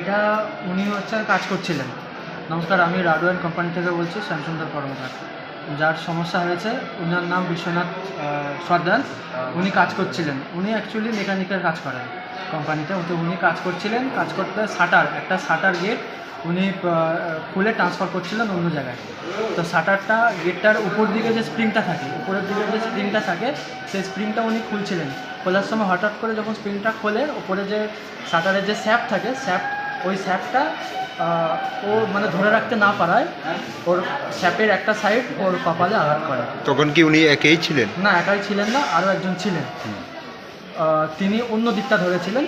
এটা উনি হচ্ছে কাজ করছিলেন। নমস্কার, আমি রাডওয়্যার কোম্পানি থেকে বলছি, শ্যামসুন্দর কর্মকার। যার সমস্যা হয়েছে ওনার নাম বিশ্বনাথ সর্দার। উনি কাজ করছিলেন, উনি অ্যাকচুয়ালি মেকানিকের কাজ করেন কোম্পানিতে। তো উনি কাজ করছিলেন, কাজ করতে একটা শাটার গেট উনি খুলে ট্রান্সফার করছিলেন অন্য জায়গায়। তো গেটটার উপর দিকে যে স্প্রিংটা থাকে, উপরের দিকে যে স্প্রিংটা থাকে, সেই স্প্রিংটা উনি খুলছিলেন। খোলার সময় হঠাৎ করে যখন স্প্রিংটা খোলে, ওপরে যে শাটারের যে স্যাপ থাকে, ওই স্যাপটা ও মানে ধরে রাখতে না পারায় ওর স্যাপের একটা সাইড ওর কপালে আঘাত করে। তখন কি উনি একাই ছিলেন? না, একাই ছিলেন না, আরও একজন ছিলেন। তিনি অন্য দিকটা ধরেছিলেন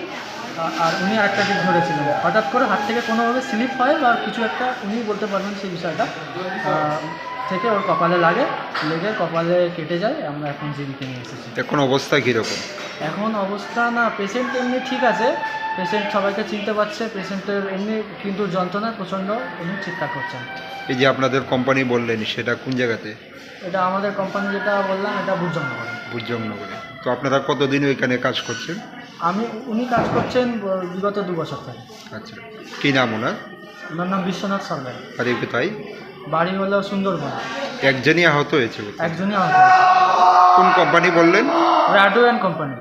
আর উনি আরেকটা দিক ধরেছিলেন। হঠাৎ করে হাত থেকে কোনোভাবে স্লিপ হয় বা কিছু একটা, উনি বলতে পারবেন সেই বিষয়টা, থেকে ওর কপালে লেগে কপালে কেটে যায়। আমরা এখন জিবিতে নিয়ে এসেছি। এখন অবস্থা কীরকম? এখন অবস্থা না, পেশেন্ট এমনি ঠিক আছে, পেশেন্ট সবাইকে চিনতে পারছে, পেশেন্টের এমনি কিন্তু যন্ত্রণা প্রচণ্ড, উনি চিৎকার করছেন। এই যে আপনাদের কোম্পানি বললেন, সেটা কোন জায়গাতে? এটা আমাদের কোম্পানি যেটা বললাম, এটা বুর্জনগরে। বুর্জনগরে। তো আপনারা কতদিন ওইখানে কাজ করছেন? উনি কাজ করছেন বিগত 2 বছর থেকে। আচ্ছা, কী নাম ওনার? ওনার নাম বিশ্বনাথ সরকার। আর এই কোথায়? বাড়ি হলো সুন্দরবন। একজনই আহত হয়েছে বোধহয়। একজনই আহত হয়েছে। কোন কোম্পানি বললেন? রাডওয়্যার কোম্পানি।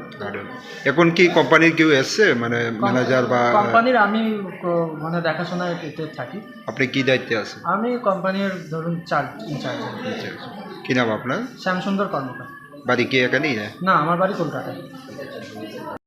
এখন কি কোম্পানির কেউ এসছে, মানে ম্যানেজার বা? কোম্পানির আমি মানে দেখাশোনায় এতে থাকি। আপনি কি দায়িত্বে আছেন? আমি কোম্পানির ধরুন ইনচার্জ। কি নাম আপনার? শ্যামসুন্দর কর্মকার। বাড়ি কি এখানেই? না, আমার বাড়ি কলকাতায়।